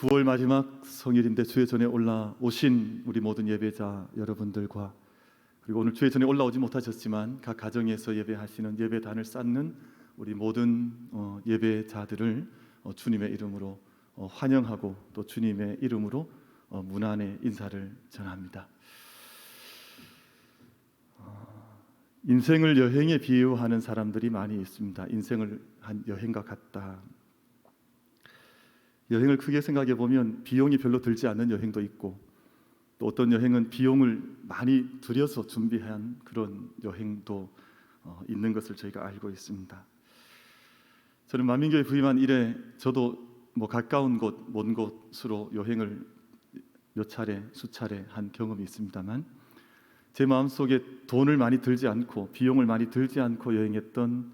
9월 마지막 성일인데 주의 전에 올라오신 우리 모든 예배자 여러분들과 그리고 오늘 주의 전에 올라오지 못하셨지만 각 가정에서 예배하시는 예배단을 쌓는 우리 모든 예배자들을 주님의 이름으로 환영하고 또 주님의 이름으로 문안의 인사를 전합니다. 인생을 여행에 비유하는 사람들이 많이 있습니다. 인생을 한 여행과 같다. 여행을 크게 생각해 보면 비용이 별로 들지 않는 여행도 있고 또 어떤 여행은 비용을 많이 들여서 준비한 그런 여행도 있는 것을 저희가 알고 있습니다. 저는 만민교회 부임한 이래 저도 가까운 곳, 먼 곳으로 여행을 몇 차례, 수차례 한 경험이 있습니다만 제 마음속에 돈을 많이 들지 않고 비용을 많이 들지 않고 여행했던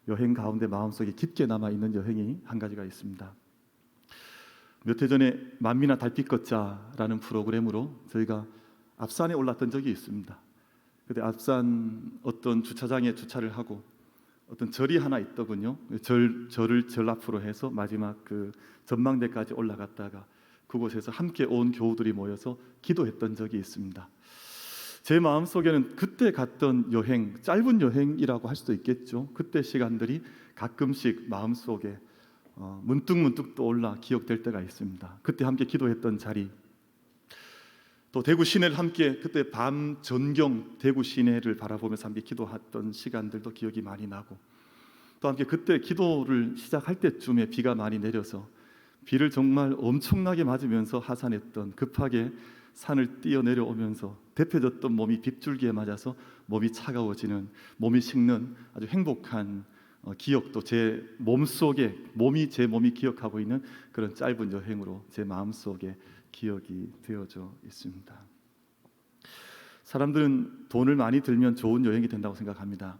여행 가운데 마음속에 깊게 남아있는 여행이 한 가지가 있습니다. 몇 해 전에 만미나 달빛 걷자라는 프로그램으로 저희가 앞산에 올랐던 적이 있습니다. 그때 앞산 어떤 주차장에 주차를 하고 어떤 절이 하나 있더군요. 절을 앞으로 해서 마지막 그 전망대까지 올라갔다가 그곳에서 함께 온 교우들이 모여서 기도했던 적이 있습니다. 제 마음속에는 그때 갔던 여행, 짧은 여행이라고 할 수도 있겠죠. 그때 시간들이 가끔씩 마음속에 문득 떠올라 기억될 때가 있습니다. 그때 함께 기도했던 자리, 또 대구 시내를 함께 그때 밤 전경 대구 시내를 바라보면서 함께 기도했던 시간들도 기억이 많이 나고 또 함께 그때 기도를 시작할 때쯤에 비가 많이 내려서 비를 정말 엄청나게 맞으면서 하산했던 급하게 산을 뛰어 내려오면서 데펴졌던 몸이 빗줄기에 맞아서 몸이 차가워지는, 몸이 식는 아주 행복한 기억도 제 몸속에 제 몸이 기억하고 있는 그런 짧은 여행으로 제 마음속에 기억이 되어져 있습니다. 사람들은 돈을 많이 들면 좋은 여행이 된다고 생각합니다.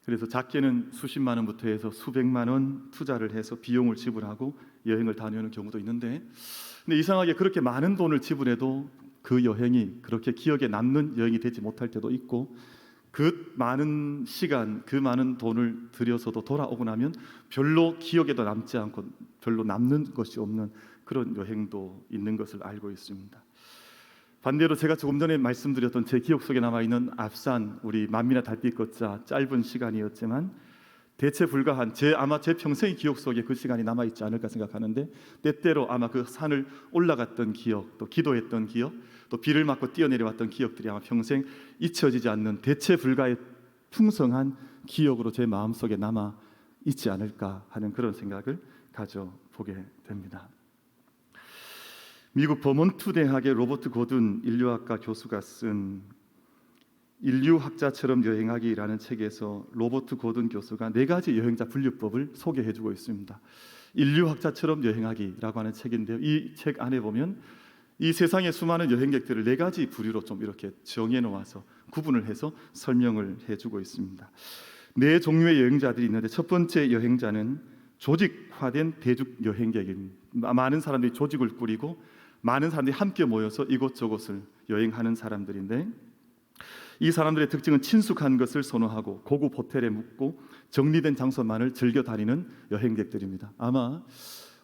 그래서 작게는 수십만 원부터 해서 수백만 원 투자를 해서 비용을 지불하고 여행을 다녀오는 경우도 있는데 근데 이상하게 그렇게 많은 돈을 지불해도 그 여행이 그렇게 기억에 남는 여행이 되지 못할 때도 있고 그 많은 시간, 그 많은 돈을 들여서도 돌아오고 나면 별로 기억에도 남지 않고 별로 남는 것이 없는 그런 여행도 있는 것을 알고 있습니다. 반대로 제가 조금 전에 말씀드렸던 제 기억 속에 남아있는 앞산 우리 만미나 달빛 걷자 짧은 시간이었지만 대체 불가한 아마 제 평생의 기억 속에 그 시간이 남아있지 않을까 생각하는데 때때로 아마 그 산을 올라갔던 기억, 또 기도했던 기억, 또 비를 맞고 뛰어내려왔던 기억들이 아마 평생 잊혀지지 않는 대체 불가의 풍성한 기억으로 제 마음속에 남아있지 않을까 하는 그런 생각을 가져보게 됩니다. 미국 버몬트 대학의 로버트 고든 인류학과 교수가 쓴 인류학자처럼 여행하기라는 책에서 로버트 고든 교수가 4가지 여행자 분류법을 소개해주고 있습니다. 인류학자처럼 여행하기라고 하는 책인데요. 이 책 안에 보면 이 세상의 수많은 여행객들을 4가지 부류로 좀 이렇게 정해 놓아서 구분을 해서 설명을 해주고 있습니다. 4종류의 여행자들이 있는데 첫 번째 여행자는 조직화된 대중 여행객입니다. 많은 사람들이 조직을 꾸리고 많은 사람들이 함께 모여서 이곳저곳을 여행하는 사람들인데 이 사람들의 특징은 친숙한 것을 선호하고 고급 호텔에 묵고 정리된 장소만을 즐겨 다니는 여행객들입니다. 아마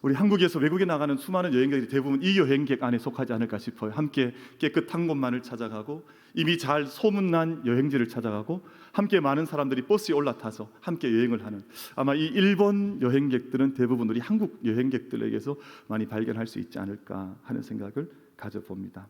우리 한국에서 외국에 나가는 수많은 여행객들이 대부분 이 여행객 안에 속하지 않을까 싶어요. 함께 깨끗한 곳만을 찾아가고 이미 잘 소문난 여행지를 찾아가고 함께 많은 사람들이 버스에 올라타서 함께 여행을 하는 아마 이 일본 여행객들은 대부분 우리 한국 여행객들에게서 많이 발견할 수 있지 않을까 하는 생각을 가져봅니다.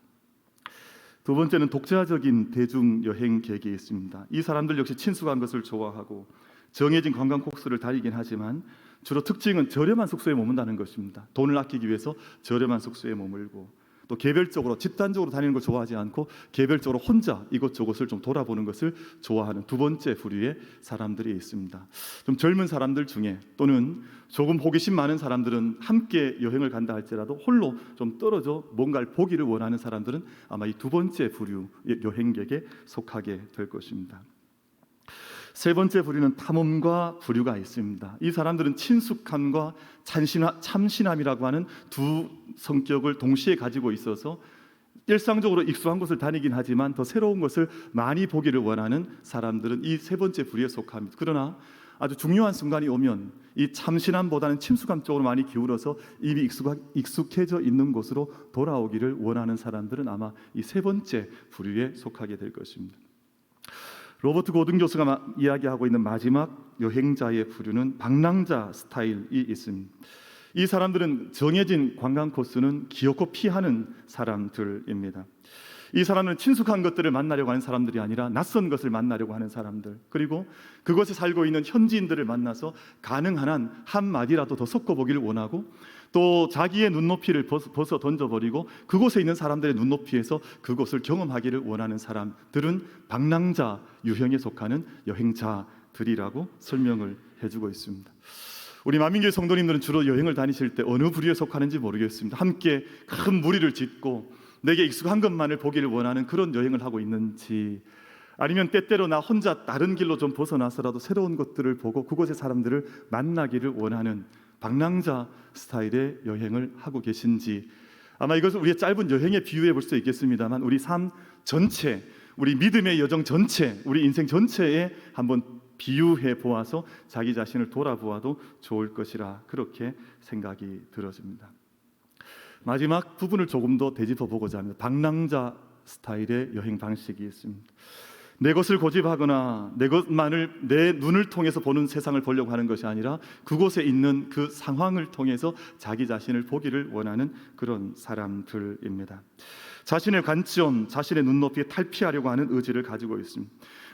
두 번째는 독자적인 대중 여행객이 있습니다. 이 사람들 역시 친숙한 것을 좋아하고 정해진 관광 코스를 다니긴 하지만 주로 특징은 저렴한 숙소에 머문다는 것입니다. 돈을 아끼기 위해서 저렴한 숙소에 머물고 또 개별적으로 집단적으로 다니는 걸 좋아하지 않고 개별적으로 혼자 이곳저곳을 좀 돌아보는 것을 좋아하는 두 번째 부류의 사람들이 있습니다. 좀 젊은 사람들 중에 또는 조금 호기심 많은 사람들은 함께 여행을 간다 할지라도 홀로 좀 떨어져 뭔가를 보기를 원하는 사람들은 아마 이 두 번째 부류의 여행객에 속하게 될 것입니다. 세 번째 부류는 탐험가 부류가 있습니다. 이 사람들은 친숙함과 참신함이라고 하는 두 성격을 동시에 가지고 있어서 일상적으로 익숙한 곳을 다니긴 하지만 더 새로운 것을 많이 보기를 원하는 사람들은 이 세 번째 부류에 속합니다. 그러나 아주 중요한 순간이 오면 이 참신함보다는 침수감 쪽으로 많이 기울어서 이미 익숙해져 있는 곳으로 돌아오기를 원하는 사람들은 아마 이 세 번째 부류에 속하게 될 것입니다. 로버트 고든 교수가 이야기하고 있는 마지막 여행자의 부류는 방랑자 스타일이 있습니다. 이 사람들은 정해진 관광 코스는 기어코 피하는 사람들입니다. 이 사람은 친숙한 것들을 만나려고 하는 사람들이 아니라 낯선 것을 만나려고 하는 사람들, 그리고 그곳에 살고 있는 현지인들을 만나서 가능한 한 한마디라도 더 섞어보기를 원하고, 또 자기의 눈높이를 벗어 던져버리고 그곳에 있는 사람들의 눈높이에서 그곳을 경험하기를 원하는 사람들은 방랑자 유형에 속하는 여행자들이라고 설명을 해주고 있습니다. 우리 만민교회 성도님들은 주로 여행을 다니실 때 어느 부류에 속하는지 모르겠습니다. 함께 큰 무리를 짓고 내게 익숙한 것만을 보기를 원하는 그런 여행을 하고 있는지, 아니면 때때로 나 혼자 다른 길로 좀 벗어나서라도 새로운 것들을 보고 그곳의 사람들을 만나기를 원하는 방랑자 스타일의 여행을 하고 계신지, 아마 이것을 우리의 짧은 여행에 비유해 볼 수 있겠습니다만 우리 삶 전체, 우리 믿음의 여정 전체, 우리 인생 전체에 한번 비유해 보아서 자기 자신을 돌아보아도 좋을 것이라 그렇게 생각이 들어집니다. 마지막 부분을 조금 더 되짚어 보고자 합니다. 방랑자 스타일의 여행 방식이 있습니다. 내 것을 고집하거나 내 것만을 내 눈을 통해서 보는 세상을 보려고 하는 것이 아니라 그곳에 있는 그 상황을 통해서 자기 자신을 보기를 원하는 그런 사람들입니다. 자신의 관점, 자신의 눈높이에 탈피하려고 하는 의지를 가지고 있습니다.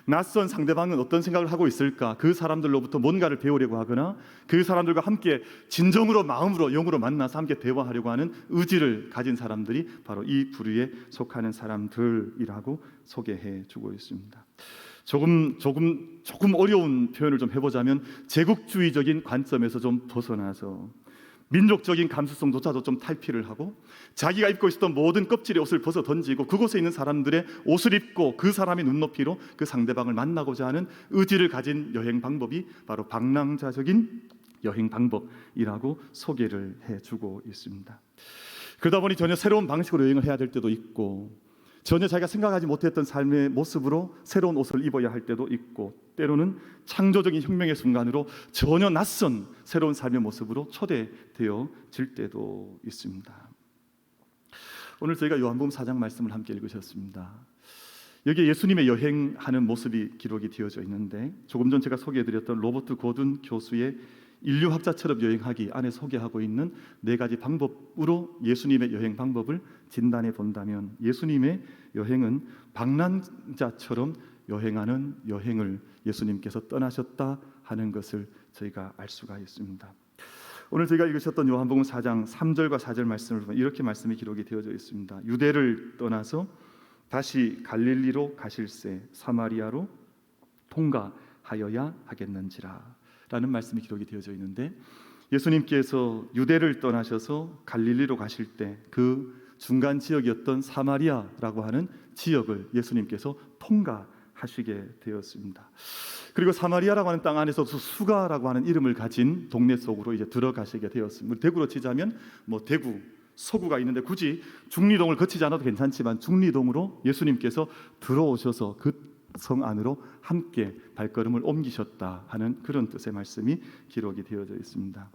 낯선 상대방은 어떤 생각을 하고 있을까, 그 사람들로부터 뭔가를 배우려고 하거나 그 사람들과 함께 진정으로 마음으로 영으로 만나서 함께 대화하려고 하는 의지를 가진 사람들이 바로 이 부류에 속하는 사람들이라고 소개해 주고 있습니다. 조금 어려운 표현을 좀 해보자면 제국주의적인 관점에서 좀 벗어나서 민족적인 감수성조차도 좀 탈피를 하고 자기가 입고 있었던 모든 껍질의 옷을 벗어 던지고 그곳에 있는 사람들의 옷을 입고 그 사람의 눈높이로 그 상대방을 만나고자 하는 의지를 가진 여행 방법이 바로 방랑자적인 여행 방법이라고 소개를 해주고 있습니다. 그러다 보니 전혀 새로운 방식으로 여행을 해야 될 때도 있고, 전혀 자기가 생각하지 못했던 삶의 모습으로 새로운 옷을 입어야 할 때도 있고, 때로는 창조적인 혁명의 순간으로 전혀 낯선 새로운 삶의 모습으로 초대되어질 때도 있습니다. 오늘 저희가 요한복음 4장 말씀을 함께 읽으셨습니다. 여기에 예수님의 여행하는 모습이 기록이 되어져 있는데, 조금 전 제가 소개해드렸던 로버트 고든 교수의 인류학자처럼 여행하기 안에 소개하고 있는 네 가지 방법으로 예수님의 여행 방법을 진단해 본다면, 예수님의 여행은 방랑자처럼 여행하는 여행을 예수님께서 떠나셨다 하는 것을 저희가 알 수가 있습니다. 오늘 저희가 읽으셨던 요한복음 4장 3절과 4절 말씀을 보면 이렇게 말씀이 기록이 되어져 있습니다. 유대를 떠나서 다시 갈릴리로 가실새 사마리아로 통과하여야 하겠는지라 라는 말씀이 기록이 되어져 있는데, 예수님께서 유대를 떠나셔서 갈릴리로 가실 때 그 중간 지역이었던 사마리아라고 하는 지역을 예수님께서 통과하시게 되었습니다. 그리고 사마리아라고 하는 땅 안에서 수가라고 하는 이름을 가진 동네 속으로 이제 들어가시게 되었습니다. 대구로 치자면 대구 서구가 있는데 굳이 중리동을 거치지 않아도 괜찮지만 중리동으로 예수님께서 들어오셔서 그 성 안으로 함께 발걸음을 옮기셨다 하는 그런 뜻의 말씀이 기록이 되어져 있습니다.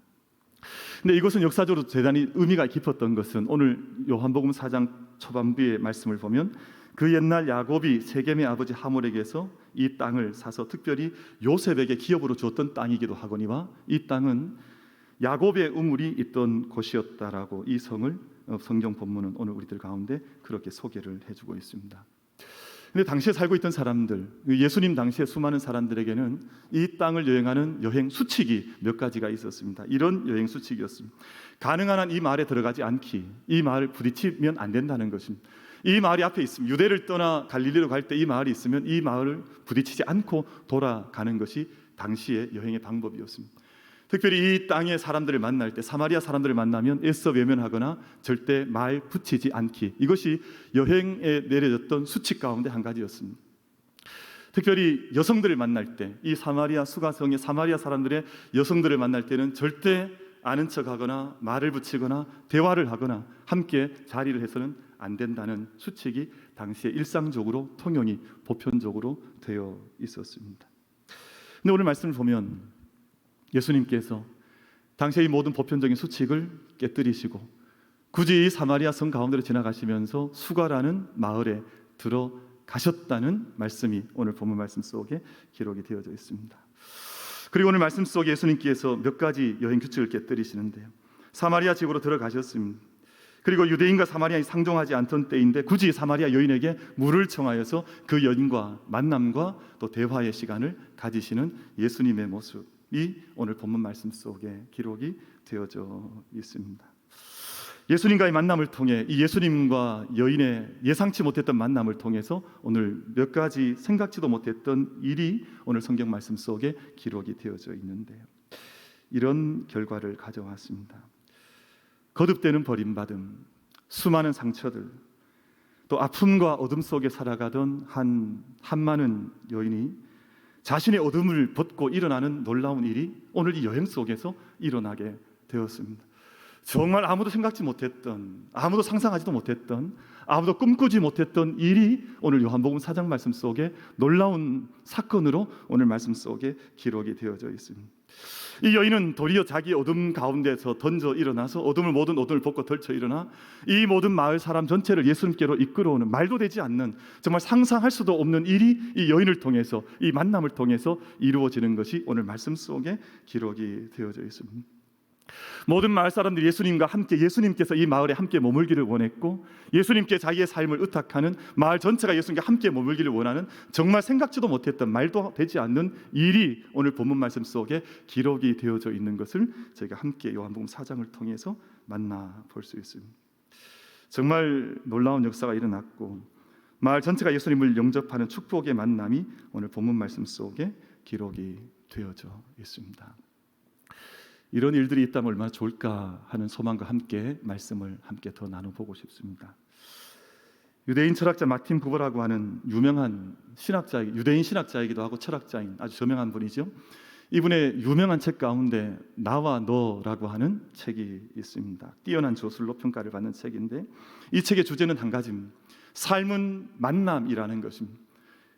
근데 이것은 역사적으로 대단히 의미가 깊었던 것은 오늘 요한복음 4장 초반부의 말씀을 보면 그 옛날 야곱이 세겜의 아버지 하몰에게서 이 땅을 사서 특별히 요셉에게 기업으로 주었던 땅이기도 하거니와 이 땅은 야곱의 우물이 있던 곳이었다라고 이 성을 성경 본문은 오늘 우리들 가운데 그렇게 소개를 해주고 있습니다. 근데 당시에 살고 있던 사람들, 예수님 당시에 수많은 사람들에게는 이 땅을 여행하는 여행 수칙이 몇 가지가 있었습니다. 이런 여행 수칙이었습니다. 가능한 한 이 마을에 들어가지 않기, 이 마을을 부딪히면 안 된다는 것입니다. 이 마을이 앞에 있으면, 유대를 떠나 갈릴리로 갈 때 이 마을이 있으면 이 마을을 부딪히지 않고 돌아가는 것이 당시의 여행의 방법이었습니다. 특별히 이 땅의 사람들을 만날 때, 사마리아 사람들을 만나면 애써 외면하거나 절대 말 붙이지 않기, 이것이 여행에 내려졌던 수칙 가운데 한 가지였습니다. 특별히 여성들을 만날 때, 이 사마리아 수가성의 사마리아 사람들의 여성들을 만날 때는 절대 아는 척하거나 말을 붙이거나 대화를 하거나 함께 자리를 해서는 안 된다는 수칙이 당시에 일상적으로 통용이 보편적으로 되어 있었습니다. 근데 오늘 말씀을 보면 예수님께서 당시의 모든 보편적인 수칙을 깨뜨리시고 굳이 사마리아 성 가운데로 지나가시면서 수가라는 마을에 들어가셨다는 말씀이 오늘 본문 말씀 속에 기록이 되어져 있습니다. 그리고 오늘 말씀 속에 예수님께서 몇 가지 여행 규칙을 깨뜨리시는데요. 사마리아 지역으로 들어가셨습니다. 그리고 유대인과 사마리아인이 상종하지 않던 때인데 굳이 사마리아 여인에게 물을 청하여서 그 여인과 만남과 또 대화의 시간을 가지시는 예수님의 모습이 오늘 본문 말씀 속에 기록이 되어져 있습니다. 예수님과의 만남을 통해 이 예수님과 여인의 예상치 못했던 만남을 통해서 오늘 몇 가지 생각지도 못했던 일이 오늘 성경 말씀 속에 기록이 되어져 있는데요. 이런 결과를 가져왔습니다. 거듭되는 버림받음, 수많은 상처들, 또 아픔과 어둠 속에 살아가던 한많은 여인이 자신의 어둠을 벗고 일어나는 놀라운 일이 오늘 이 여행 속에서 일어나게 되었습니다. 정말 아무도 생각지 못했던, 아무도 상상하지도 못했던, 아무도 꿈꾸지 못했던 일이 오늘 요한복음 4장 말씀 속에 놀라운 사건으로 오늘 말씀 속에 기록이 되어져 있습니다. 이 여인은 도리어 자기 어둠 가운데서 던져 일어나서 모든 어둠을 벗고 덜쳐 일어나 이 모든 마을 사람 전체를 예수님께로 이끌어오는, 말도 되지 않는, 정말 상상할 수도 없는 일이 이 여인을 통해서, 이 만남을 통해서 이루어지는 것이 오늘 말씀 속에 기록이 되어져 있습니다. 모든 마을 사람들이 예수님과 함께, 예수님께서 이 마을에 함께 머물기를 원했고 예수님께 자기의 삶을 의탁하는, 마을 전체가 예수님과 함께 머물기를 원하는, 정말 생각지도 못했던, 말도 되지 않는 일이 오늘 본문 말씀 속에 기록이 되어져 있는 것을 저희가 함께 요한복음 4장을 통해서 만나볼 수 있습니다. 정말 놀라운 역사가 일어났고 마을 전체가 예수님을 영접하는 축복의 만남이 오늘 본문 말씀 속에 기록이 되어져 있습니다. 이런 일들이 있다면 얼마나 좋을까 하는 소망과 함께 말씀을 함께 더 나눠보고 싶습니다. 유대인 철학자 마틴 부버라고 하는 유명한 신학자, 유대인 신학자이기도 하고 철학자인 아주 저명한 분이죠. 이분의 유명한 책 가운데 나와 너라고 하는 책이 있습니다. 뛰어난 저술로 평가를 받는 책인데 이 책의 주제는 한 가지입니다. 삶은 만남이라는 것입니다.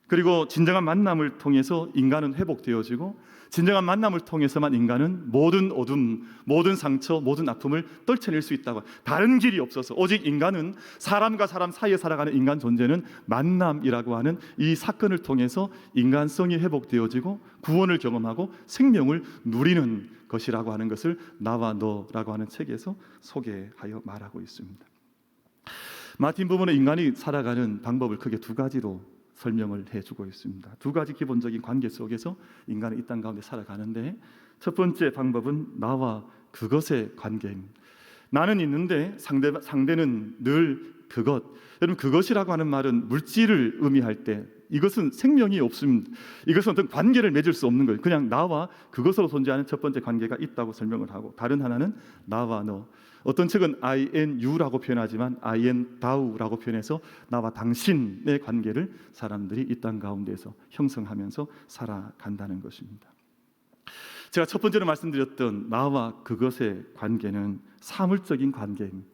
그리고 진정한 만남을 통해서 인간은 회복되어지고 진정한 만남을 통해서만 인간은 모든 어둠, 모든 상처, 모든 아픔을 떨쳐낼 수 있다고. 다른 길이 없어서 오직 인간은, 사람과 사람 사이에 살아가는 인간 존재는 만남이라고 하는 이 사건을 통해서 인간성이 회복되어지고 구원을 경험하고 생명을 누리는 것이라고 하는 것을 나와 너라고 하는 책에서 소개하여 말하고 있습니다. 마틴 부버는 인간이 살아가는 방법을 크게 두 가지로 설명을 해주고 있습니다. 두 가지 기본적인 관계 속에서 인간은 이 땅 가운데 살아가는데, 첫 번째 방법은 나와 그것의 관계입니다. 나는 있는데 상대는 늘 그것. 여러분, 그것이라고 하는 말은 물질을 의미할 때 이것은 생명이 없습니다. 이것은 어떤 관계를 맺을 수 없는 거예요. 그냥 나와 그것으로 존재하는 첫 번째 관계가 있다고 설명을 하고, 다른 하나는 나와 너. 어떤 책은 I and you라고 표현하지만 I and thou라고 표현해서 나와 당신의 관계를 사람들이 이 땅 가운데서 형성하면서 살아간다는 것입니다. 제가 첫 번째로 말씀드렸던 나와 그것의 관계는 사물적인 관계입니다.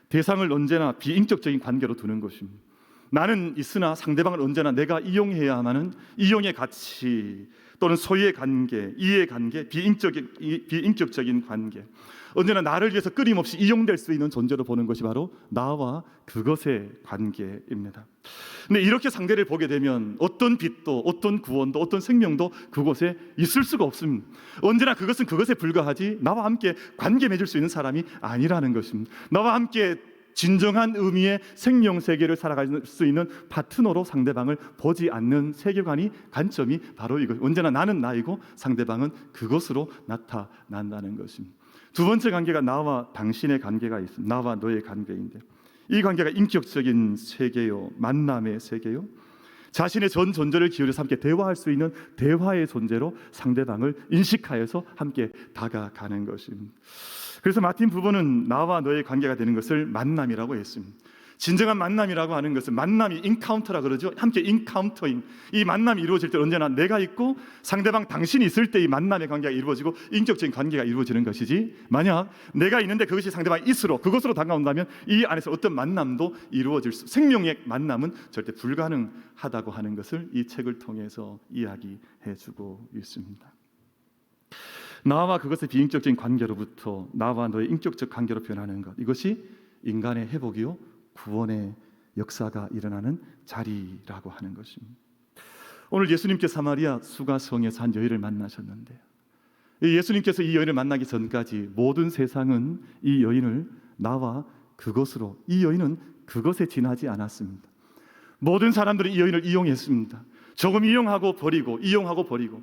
대상을 언제나 비인격적인 관계로 두는 것입니다. 나는 있으나 상대방을 언제나 내가 이용해야만 하는 이용의 가치 또는 소유의 관계, 이해의 관계, 비인격적인 관계, 언제나 나를 위해서 끊임없이 이용될 수 있는 존재로 보는 것이 바로 나와 그것의 관계입니다. 근데 이렇게 상대를 보게 되면 어떤 빛도, 어떤 구원도, 어떤 생명도 그곳에 있을 수가 없습니다. 언제나 그것은 그것에 불과하지 나와 함께 관계 맺을 수 있는 사람이 아니라는 것입니다. 나와 함께 진정한 의미의 생명 세계를 살아갈 수 있는 파트너로 상대방을 보지 않는 세계관이, 관점이 바로 이것. 언제나 나는 나이고 상대방은 그것으로 나타난다는 것입니다. 두 번째 관계가 나와 당신의 관계가 있습니다. 나와 너의 관계인데 이 관계가 인격적인 세계요, 만남의 세계요, 자신의 전 존재를 기울여서 함께 대화할 수 있는 대화의 존재로 상대방을 인식하여서 함께 다가가는 것입니다. 그래서 마틴 부버는 나와 너의 관계가 되는 것을 만남이라고 했습니다. 진정한 만남이라고 하는 것은, 만남이 인카운터라 그러죠. 함께 인카운터인, 이 만남이 이루어질 때 언제나 내가 있고 상대방 당신이 있을 때 이 만남의 관계가 이루어지고 인격적인 관계가 이루어지는 것이지, 만약 내가 있는데 그것이 상대방이 있으로, 그것으로 다가온다면 이 안에서 어떤 만남도 이루어질 수, 생명의 만남은 절대 불가능하다고 하는 것을 이 책을 통해서 이야기해주고 있습니다. 나와 그것의 비인격적인 관계로부터 나와 너의 인격적 관계로 변하는 것, 이것이 인간의 회복이요 구원의 역사가 일어나는 자리라고 하는 것입니다. 오늘 예수님께서 사마리아 수가성에서 한 여인을 만나셨는데요, 예수님께서 이 여인을 만나기 전까지 모든 세상은 이 여인을 나와 그것으로, 이 여인은 그것에 지나지 않았습니다. 모든 사람들이 이 여인을 이용했습니다. 조금 이용하고 버리고, 이용하고 버리고.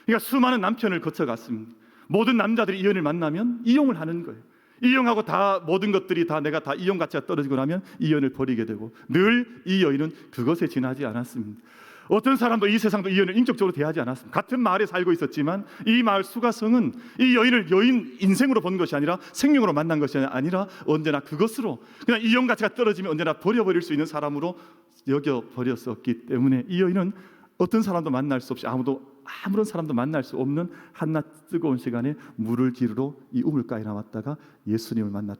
그러니까 수많은 남편을 거쳐갔습니다. 모든 남자들이 이 여인을 만나면 이용을 하는 거예요. 이용하고 다 모든 것들이 다 내가 다 이용 가치가 떨어지고 나면 이 여인을 버리게 되고, 늘 이 여인은 그것에 지나지 않았습니다. 어떤 사람도 이 세상도 이 여인을 인격적으로 대하지 않았습니다. 같은 마을에 살고 있었지만 이 마을 수가성은 이 여인을 여인 인생으로 본 것이 아니라 생명으로 만난 것이 아니라 언제나 그것으로, 그냥 이용 가치가 떨어지면 언제나 버려버릴 수 있는 사람으로 여겨버렸었기 때문에 이 여인은 어떤 사람도 만날 수 없이, 아무런 사람도 만날 수 없는 한낮 뜨거운 시간에 물을 기르러 이 우물가에 나왔다가 예수님을 만났.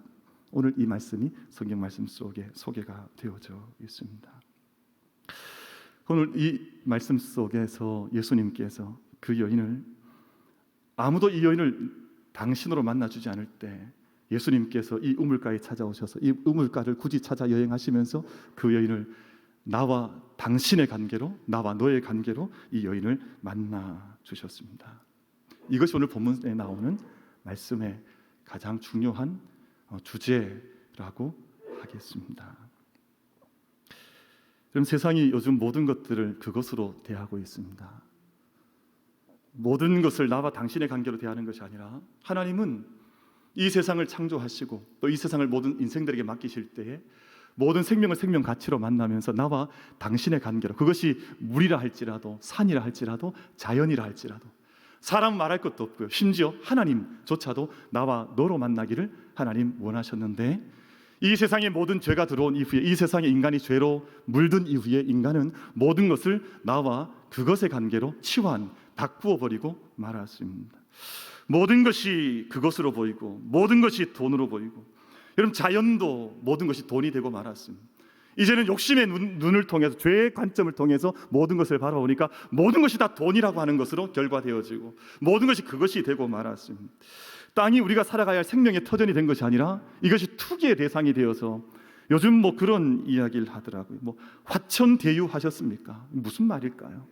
오늘 이 말씀이 성경 말씀 속에 소개가 되어져 있습니다. 오늘 이 말씀 속에서 예수님께서 그 여인을, 아무도 이 여인을 당신으로 만나주지 않을 때 예수님께서 이 우물가에 찾아오셔서 이 우물가를 굳이 찾아 여행하시면서 그 여인을 나와 당신의 관계로, 나와 너의 관계로 이 여인을 만나 주셨습니다. 이것이 오늘 본문에 나오는 말씀의 가장 중요한 주제라고 하겠습니다. 그럼 세상이 요즘 모든 것들을 그것으로 대하고 있습니다. 모든 것을 나와 당신의 관계로 대하는 것이 아니라 하나님은 이 세상을 창조하시고 또 이 세상을 모든 인생들에게 맡기실 때에 모든 생명을 생명 가치로 만나면서 나와 당신의 관계로, 그것이 물이라 할지라도 산이라 할지라도 자연이라 할지라도, 사람은 말할 것도 없고요, 심지어 하나님조차도 나와 너로 만나기를 하나님 원하셨는데, 이 세상에 모든 죄가 들어온 이후에, 이 세상에 인간이 죄로 물든 이후에 인간은 모든 것을 나와 그것의 관계로 치환, 바꾸어버리고 말았습니다. 모든 것이 그것으로 보이고 모든 것이 돈으로 보이고, 여러분 자연도 모든 것이 돈이 되고 말았습니다. 이제는 욕심의 눈을 통해서, 죄의 관점을 통해서 모든 것을 바라보니까 모든 것이 다 돈이라고 하는 것으로 결과되어지고 모든 것이 그것이 되고 말았습니다. 땅이 우리가 살아가야 할 생명의 터전이 된 것이 아니라 이것이 투기의 대상이 되어서, 요즘 그런 이야기를 하더라고요. 화천대유 하셨습니까? 무슨 말일까요?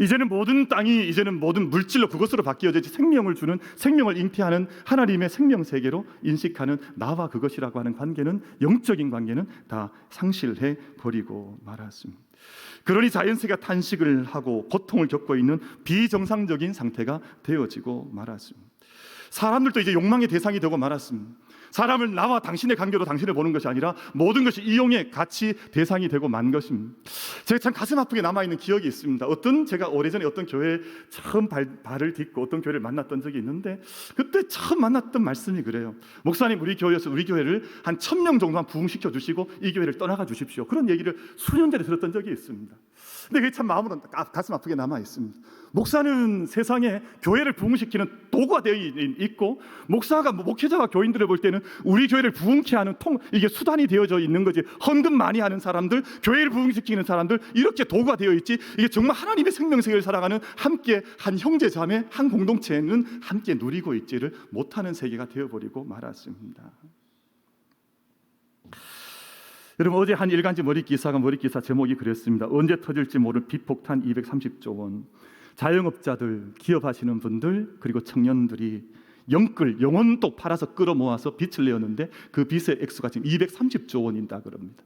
이제는 모든 땅이 이제는 모든 물질로 그것으로 바뀌어져지 생명을 주는, 생명을 잉태하는 하나님의 생명 세계로 인식하는 나와 그것이라고 하는 관계는, 영적인 관계는 다 상실해 버리고 말았습니다. 그러니 자연세계가 탄식을 하고 고통을 겪고 있는 비정상적인 상태가 되어지고 말았습니다. 사람들도 이제 욕망의 대상이 되고 말았습니다. 사람을 나와 당신의 관계로 당신을 보는 것이 아니라 모든 것이 이용의 가치 대상이 되고 만 것입니다. 제가 참 가슴 아프게 남아있는 기억이 있습니다. 제가 오래전에 어떤 교회에 처음 발을 딛고 어떤 교회를 만났던 적이 있는데, 그때 처음 만났던 말씀이 그래요. 목사님, 우리 교회에서 우리 교회를 한 1,000명 정도만 부흥시켜 주시고 이 교회를 떠나가 주십시오. 그런 얘기를 수년 전에 들었던 적이 있습니다. 근데 그게 참 마음으로 가슴 아프게 남아 있습니다. 목사는 세상에 교회를 부흥시키는 도구가 되어 있고, 목회자가 교인들을 볼 때는 우리 교회를 부흥케 하는 이게 수단이 되어져 있는 거지. 헌금 많이 하는 사람들, 교회를 부흥시키는 사람들, 이렇게 도구가 되어 있지. 이게 정말 하나님의 생명세계를 살아가는 함께 한 형제 자매, 한 공동체는 함께 누리고 있지를 못하는 세계가 되어버리고 말았습니다. 여러분, 어제 한 일간지 머릿기사 제목이 그랬습니다. 언제 터질지 모를 비폭탄 230조 원. 자영업자들, 기업하시는 분들, 그리고 청년들이 영혼도 팔아서 끌어모아서 빚을 내었는데 그 빚의 액수가 지금 230조 원이다 그럽니다.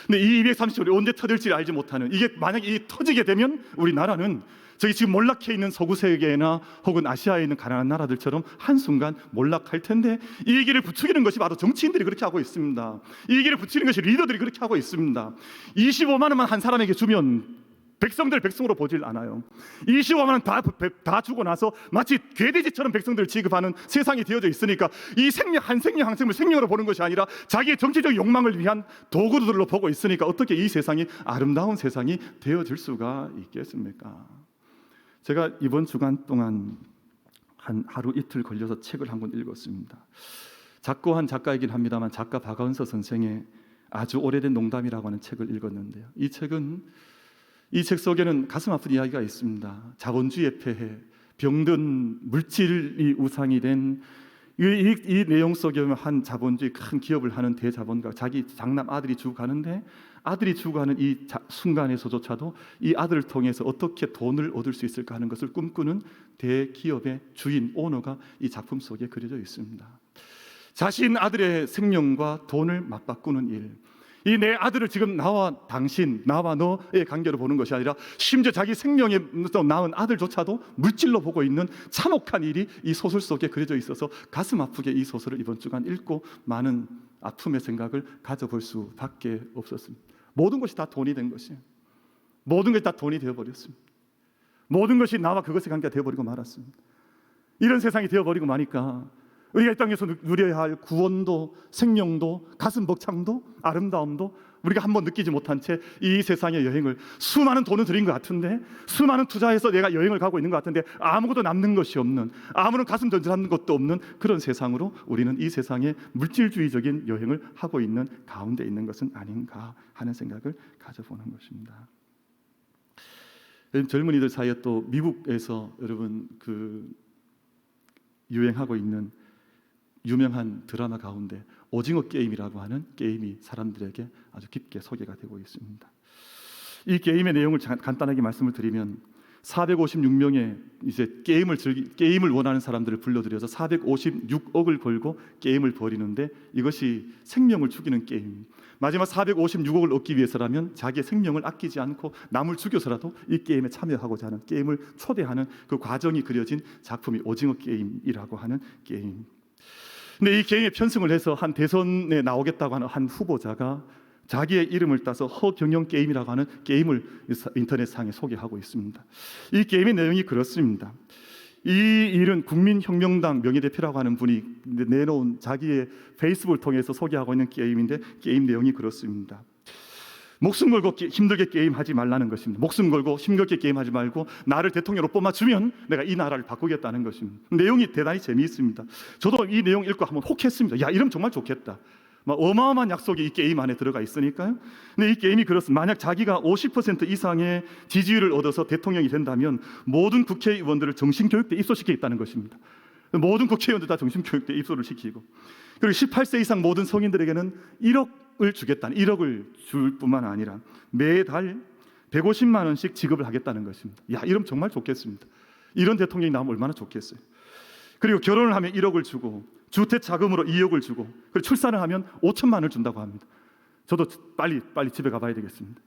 근데 이 230조 원이 언제 터질지 알지 못하는, 이게 만약에 터지게 되면 우리나라는 저기 지금 몰락해 있는 서구 세계나 혹은 아시아에 있는 가난한 나라들처럼 한순간 몰락할 텐데, 이 길을 부추기는 것이 바로 정치인들이 그렇게 하고 있습니다. 이 길을 부추기는 것이 리더들이 그렇게 하고 있습니다. 25만 원만 한 사람에게 주면 백성으로 보질 않아요. 25만 원 다 주고 나서 마치 괴돼지처럼 백성들을 취급하는 세상이 되어져 있으니까, 이 한 생명을 생명으로 보는 것이 아니라 자기의 정치적 욕망을 위한 도구들로 보고 있으니까 어떻게 이 세상이 아름다운 세상이 되어질 수가 있겠습니까? 제가 이번 주간 동안 한 하루 이틀 걸려서 책을 한 권 읽었습니다. 작고한 작가이긴 합니다만 작가 박원서 선생의 아주 오래된 농담이라고 하는 책을 읽었는데요. 이 책 속에는 가슴 아픈 이야기가 있습니다. 자본주의의 폐해, 병든 물질이 우상이 된 이 내용 속에 보면 한 자본주의 큰 기업을 하는 대자본가 자기 장남 아들이 죽어가는데 아들이 죽어가는 이 순간에서조차도 이 아들을 통해서 어떻게 돈을 얻을 수 있을까 하는 것을 꿈꾸는 대기업의 주인 오너가 이 작품 속에 그려져 있습니다. 자신 아들의 생명과 돈을 맞바꾸는 일, 이 내 아들을 지금 나와 당신, 나와 너의 관계로 보는 것이 아니라 심지어 자기 생명에 낳은 아들조차도 물질로 보고 있는 참혹한 일이 이 소설 속에 그려져 있어서 가슴 아프게 이 소설을 이번 주간 읽고 많은 아픔의 생각을 가져볼 수밖에 없었습니다. 모든 것이 다 돈이 된 것이에요. 모든 것이 다 돈이 되어버렸습니다. 모든 것이 나와 그것의 관계가 되어버리고 말았습니다. 이런 세상이 되어버리고 마니까 우리가 이 땅에서 누려야 할 구원도 생명도 가슴 벅참도 아름다움도 우리가 한번 느끼지 못한 채 이 세상의 여행을 수많은 돈을 들인 것 같은데 수많은 투자해서 내가 여행을 가고 있는 것 같은데 아무것도 남는 것이 없는 아무런 가슴 던져놓는 것도 없는 그런 세상으로 우리는 이 세상의 물질주의적인 여행을 하고 있는 가운데 있는 것은 아닌가 하는 생각을 가져보는 것입니다. 젊은이들 사이에 또 미국에서 여러분 그 유행하고 있는 유명한 드라마 가운데 오징어 게임이라고 하는 게임이 사람들에게 아주 깊게 소개가 되고 있습니다. 이 게임의 내용을 간단하게 말씀을 드리면 456명의 이제 게임을 원하는 사람들을 불러들여서 456억을 걸고 게임을 벌이는데 이것이 생명을 죽이는 게임. 마지막 456억을 얻기 위해서라면 자기의 생명을 아끼지 않고 남을 죽여서라도 이 게임에 참여하고자 하는 게임을 초대하는 그 과정이 그려진 작품이 오징어 게임이라고 하는 게임. 근데 이 게임에 편승을 해서 한 대선에 나오겠다고 하는 한 후보자가 자기의 이름을 따서 허경영 게임이라고 하는 게임을 인터넷상에 소개하고 있습니다. 이 게임의 내용이 그렇습니다. 이 일은 국민혁명당 명예대표라고 하는 분이 내놓은 자기의 페이스북을 통해서 소개하고 있는 게임인데 게임 내용이 그렇습니다. 목숨 걸고 힘들게 게임하지 말라는 것입니다. 목숨 걸고 힘겹게 게임하지 말고 나를 대통령으로 뽑아주면 내가 이 나라를 바꾸겠다는 것입니다. 내용이 대단히 재미있습니다. 저도 이 내용 읽고 한번 혹했습니다. 야, 이러면 정말 좋겠다. 어마어마한 약속이 이 게임 안에 들어가 있으니까요. 근데 이 게임이 그렇습니다. 만약 자기가 50% 이상의 지지율을 얻어서 대통령이 된다면 모든 국회의원들을 정신교육대 입소시키겠다는 것입니다. 모든 국회의원들 다 정신교육대 입소를 시키고 그리고 18세 이상 모든 성인들에게는 1억을 주겠다는 1억을 줄 뿐만 아니라 매달 150만 원씩 지급을 하겠다는 것입니다. 야, 이러면 정말 좋겠습니다. 이런 대통령이 나오면 얼마나 좋겠어요. 그리고 결혼을 하면 1억을 주고 주택 자금으로 2억을 주고 그리고 출산을 하면 5천만 원을 준다고 합니다. 저도 빨리 집에 가봐야 되겠습니다.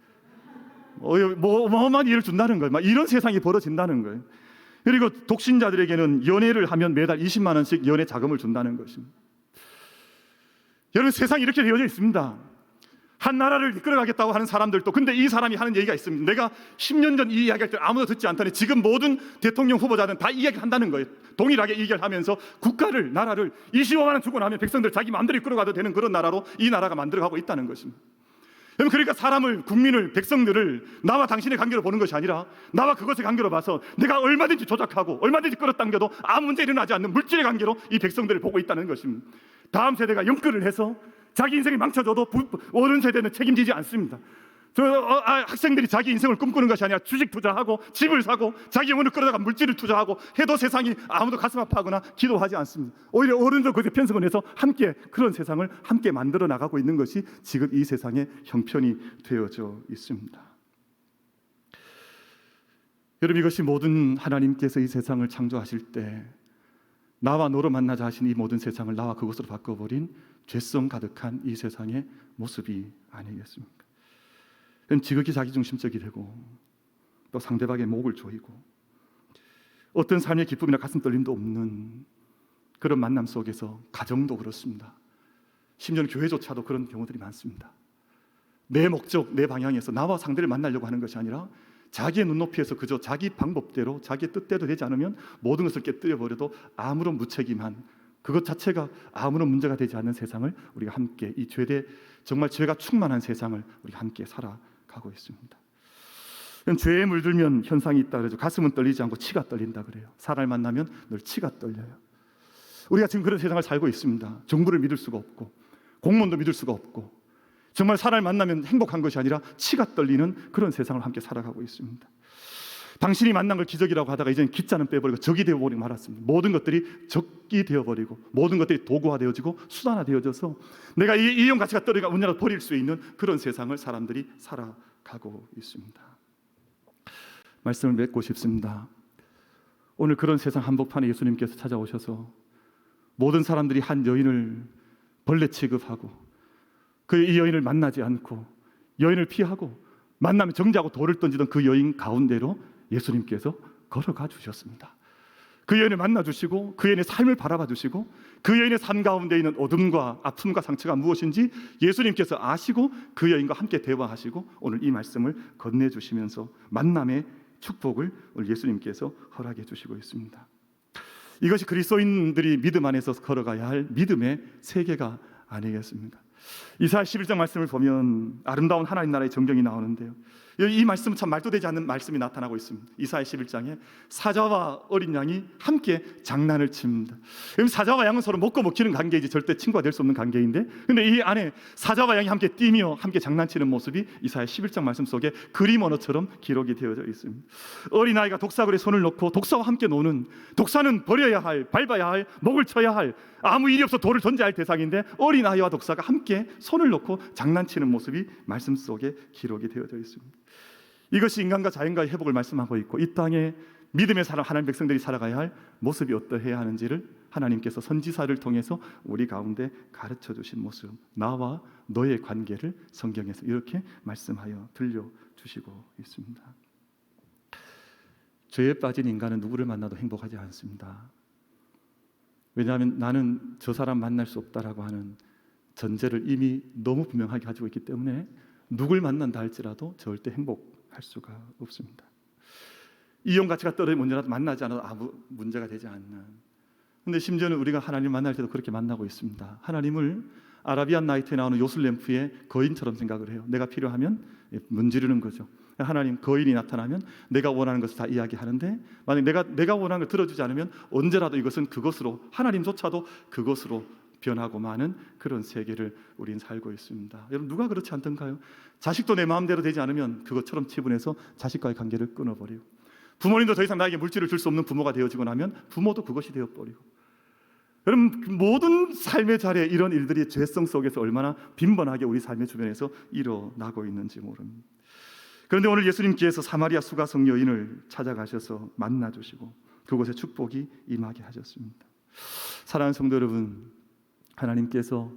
어마어마한 일을 준다는 거예요. 이런 세상이 벌어진다는 거예요. 그리고 독신자들에게는 연애를 하면 매달 20만 원씩 연애 자금을 준다는 것입니다. 여러분, 세상이 이렇게 되어져 있습니다. 한 나라를 이끌어가겠다고 하는 사람들도 근데 이 사람이 하는 얘기가 있습니다. 내가 10년 전 이 이야기할 때 아무도 듣지 않다니 지금 모든 대통령 후보자들은 다 이 이야기를 한다는 거예요. 동일하게 얘기를 하면서 국가를 나라를 25만 원 주고 나면 백성들 자기 마음대로 이끌어가도 되는 그런 나라로 이 나라가 만들어가고 있다는 것입니다. 그러니까 사람을 백성들을 나와 당신의 관계로 보는 것이 아니라 나와 그것의 관계로 봐서 내가 얼마든지 조작하고 얼마든지 끌어당겨도 아무 문제 일어나지 않는 물질의 관계로 이 백성들을 보고 있다는 것입니다. 다음 세대가 영끌을 해서 자기 인생이 망쳐져도 어른 세대는 책임지지 않습니다. 학생들이 자기 인생을 꿈꾸는 것이 아니라 주식 투자하고 집을 사고 자기 영혼을 끌어다가 물질을 투자하고 해도 세상이 아무도 가슴 아파하거나 기도하지 않습니다. 오히려 어른들 그렇게 편성을 해서 함께 그런 세상을 함께 만들어 나가고 있는 것이 지금 이 세상의 형편이 되어져 있습니다. 여러분, 이것이 모든 하나님께서 이 세상을 창조하실 때 나와 너로 만나자 하신 이 모든 세상을 나와 그것으로 바꿔버린 죄성 가득한 이 세상의 모습이 아니겠습니까? 지극히 자기중심적이 되고 또 상대방의 목을 조이고 어떤 삶의 기쁨이나 가슴 떨림도 없는 그런 만남 속에서 가정도 그렇습니다. 심지어는 교회조차도 그런 경우들이 많습니다. 내 목적, 내 방향에서 나와 상대를 만나려고 하는 것이 아니라 자기의 눈높이에서 그저 자기 방법대로 자기의 뜻대로 되지 않으면 모든 것을 깨뜨려버려도 아무런 무책임한 그것 자체가 아무런 문제가 되지 않는 세상을 우리가 함께 이 정말 죄가 충만한 세상을 우리가 함께 살아가고 있습니다. 죄에 물들면 현상이 있다 그러죠. 가슴은 떨리지 않고 치가 떨린다 그래요. 사람을 만나면 늘 치가 떨려요. 우리가 지금 그런 세상을 살고 있습니다. 정부를 믿을 수가 없고 공무원도 믿을 수가 없고 정말 사람을 만나면 행복한 것이 아니라 치가 떨리는 그런 세상을 함께 살아가고 있습니다. 당신이 만난 걸 기적이라고 하다가 이제는 기자는 빼버리고 적이 되어버리고 말았습니다. 모든 것들이 적이 되어버리고 모든 것들이 도구화되어지고 수단화되어져서 내가 이 이용 가치가 떨어지가 언제나 버릴 수 있는 그런 세상을 사람들이 살아가고 있습니다. 말씀을 맺고 싶습니다. 오늘 그런 세상 한복판에 예수님께서 찾아오셔서 모든 사람들이 한 여인을 벌레 취급하고 이 여인을 만나지 않고 여인을 피하고 만나면 정죄하고 돌을 던지던 그 여인 가운데로 예수님께서 걸어가 주셨습니다. 그 여인을 만나 주시고 그 여인의 삶을 바라봐 주시고 그 여인의 삶 가운데 있는 어둠과 아픔과 상처가 무엇인지 예수님께서 아시고 그 여인과 함께 대화하시고 오늘 이 말씀을 건네주시면서 만남의 축복을 오늘 예수님께서 허락해 주시고 있습니다. 이것이 그리스도인들이 믿음 안에서 걸어가야 할 믿음의 세계가 아니겠습니까? 이사야 11장 말씀을 보면 아름다운 하나님 나라의 정경이 나오는데요, 이 말씀은 참 말도 되지 않는 말씀이 나타나고 있습니다. 이사야 11장에 사자와 어린 양이 함께 장난을 칩니다. 사자와 양은 서로 먹고 먹히는 관계이지 절대 친구가 될 수 없는 관계인데, 근데 이 안에 사자와 양이 함께 뛰며 함께 장난치는 모습이 이사야 11장 말씀 속에 그림 언어처럼 기록이 되어져 있습니다. 어린아이가 독사굴에 손을 넣고 독사와 함께 노는, 독사는 버려야 할, 밟아야 할, 목을 쳐야 할, 아무 일이 없어 돌을 던져야 할 대상인데 어린아이와 독사가 함께 손을 놓고 장난치는 모습이 말씀 속에 기록이 되어져 있습니다. 이것이 인간과 자연과의 회복을 말씀하고 있고, 이 땅에 믿음의 사람 하나님 백성들이 살아가야 할 모습이 어떠해야 하는지를 하나님께서 선지사를 통해서 우리 가운데 가르쳐 주신 모습, 나와 너의 관계를 성경에서 이렇게 말씀하여 들려주시고 있습니다. 죄에 빠진 인간은 누구를 만나도 행복하지 않습니다. 왜냐하면 나는 저 사람 만날 수 없다라고 하는 전제를 이미 너무 분명하게 가지고 있기 때문에 누굴 만난다 할지라도 절대 행복할 수가 없습니다. 이용 가치가 떨어진 문제라도 만나지 않아도 아무 문제가 되지 않는, 근데 심지어는 우리가 하나님을 만날 때도 그렇게 만나고 있습니다. 하나님을 아라비안 나이트에 나오는 요술램프의 거인처럼 생각을 해요. 내가 필요하면 문지르는 거죠. 하나님 거인이 나타나면 내가 원하는 것을 다 이야기하는데, 만약 내가 원하는 걸 들어주지 않으면 언제라도 이것은 그것으로, 하나님조차도 그것으로 변하고 마는 그런 세계를 우리는 살고 있습니다. 여러분, 누가 그렇지 않던가요? 자식도 내 마음대로 되지 않으면 그것처럼 치분해서 자식과의 관계를 끊어버리고, 부모님도 더 이상 나에게 물질을 줄 수 없는 부모가 되어지고 나면 부모도 그것이 되어버리고, 여러분, 모든 삶의 자리에 이런 일들이 죄성 속에서 얼마나 빈번하게 우리 삶의 주변에서 일어나고 있는지 모릅니다. 그런데 오늘 예수님께서 사마리아 수가성 여인을 찾아가셔서 만나주시고 그곳에 축복이 임하게 하셨습니다. 사랑하는 성도 여러분, 하나님께서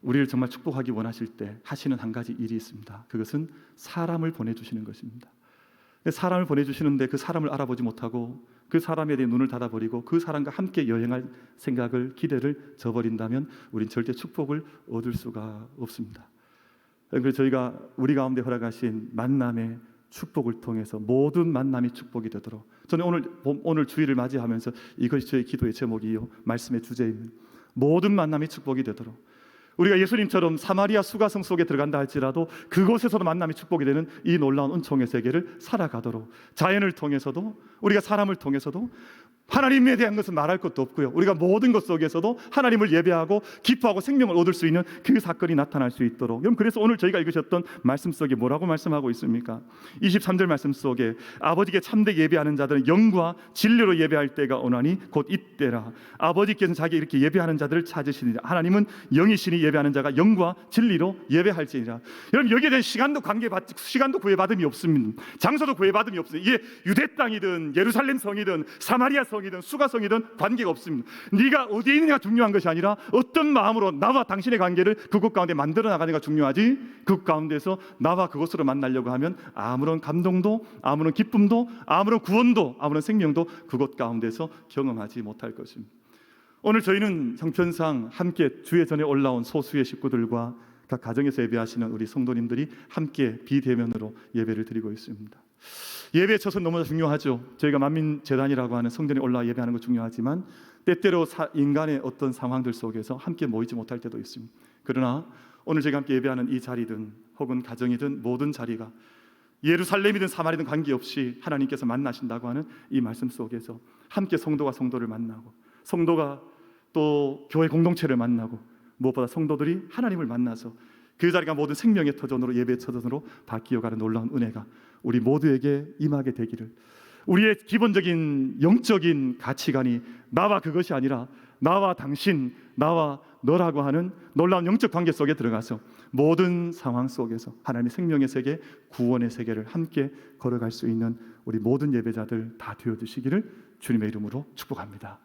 우리를 정말 축복하기 원하실 때 하시는 한 가지 일이 있습니다. 그것은 사람을 보내주시는 것입니다. 사람을 보내주시는데 그 사람을 알아보지 못하고 그 사람에 대해 눈을 닫아버리고 그 사람과 함께 여행할 생각을, 기대를 저버린다면 우린 절대 축복을 얻을 수가 없습니다. 그래서 저희가 우리 가운데 허락하신 만남의 축복을 통해서 모든 만남이 축복이 되도록, 저는 오늘 주일을 맞이하면서 이것이 저의 기도의 제목이요, 말씀의 주제입니다. 모든 만남이 축복이 되도록 우리가 예수님처럼 사마리아 수가성 속에 들어간다 할지라도 그곳에서도 만남이 축복이 되는 이 놀라운 은총의 세계를 살아가도록, 자연을 통해서도 우리가 사람을 통해서도 하나님에 대한 것은 말할 것도 없고요, 우리가 모든 것 속에서도 하나님을 예배하고 기뻐하고 생명을 얻을 수 있는 그 사건이 나타날 수 있도록. 여러분, 그래서 오늘 저희가 읽으셨던 말씀 속에 뭐라고 말씀하고 있습니까? 23절 말씀 속에 아버지께 참되게 예배하는 자들은 영과 진리로 예배할 때가 오나니 곧 이때라. 아버지께서는 자기 이렇게 예배하는 자들을 찾으시니라. 하나님은 영이시니 예배하는 자가 영과 진리로 예배할지니라. 여러분, 여기에 대한 시간도 구애받음이 없습니다. 장소도 구애받음이 없습니다. 이게 유대 땅이든 예루살렘 성이든 사마리아 성이든 수가성이든 관계가 없습니다. 네가 어디에 있느냐가 중요한 것이 아니라 어떤 마음으로 나와 당신의 관계를 그곳 가운데 만들어 나가느냐가 중요하지, 그 가운데서 나와 그것으로 만나려고 하면 아무런 감동도, 아무런 기쁨도, 아무런 구원도, 아무런 생명도 그곳 가운데서 경험하지 못할 것입니다. 오늘 저희는 형편상 함께 주의 전에 올라온 소수의 식구들과 각 가정에서 예배하시는 우리 성도님들이 함께 비대면으로 예배를 드리고 있습니다. 예배의 첫은 너무나 중요하죠. 저희가 만민재단이라고 하는 성전에 올라와 예배하는 거 중요하지만 때때로 인간의 어떤 상황들 속에서 함께 모이지 못할 때도 있습니다. 그러나 오늘 저희가 함께 예배하는 이 자리든 혹은 가정이든 모든 자리가 예루살렘이든 사마리아든 관계없이 하나님께서 만나신다고 하는 이 말씀 속에서 함께 성도가 성도를 만나고, 성도가 또 교회 공동체를 만나고, 무엇보다 성도들이 하나님을 만나서 그 자리가 모든 생명의 터전으로, 예배의 터전으로 바뀌어가는 놀라운 은혜가 우리 모두에게 임하게 되기를, 우리의 기본적인 영적인 가치관이 나와 그것이 아니라 나와 당신, 나와 너라고 하는 놀라운 영적 관계 속에 들어가서 모든 상황 속에서 하나님의 생명의 세계, 구원의 세계를 함께 걸어갈 수 있는 우리 모든 예배자들 다 되어주시기를 주님의 이름으로 축복합니다.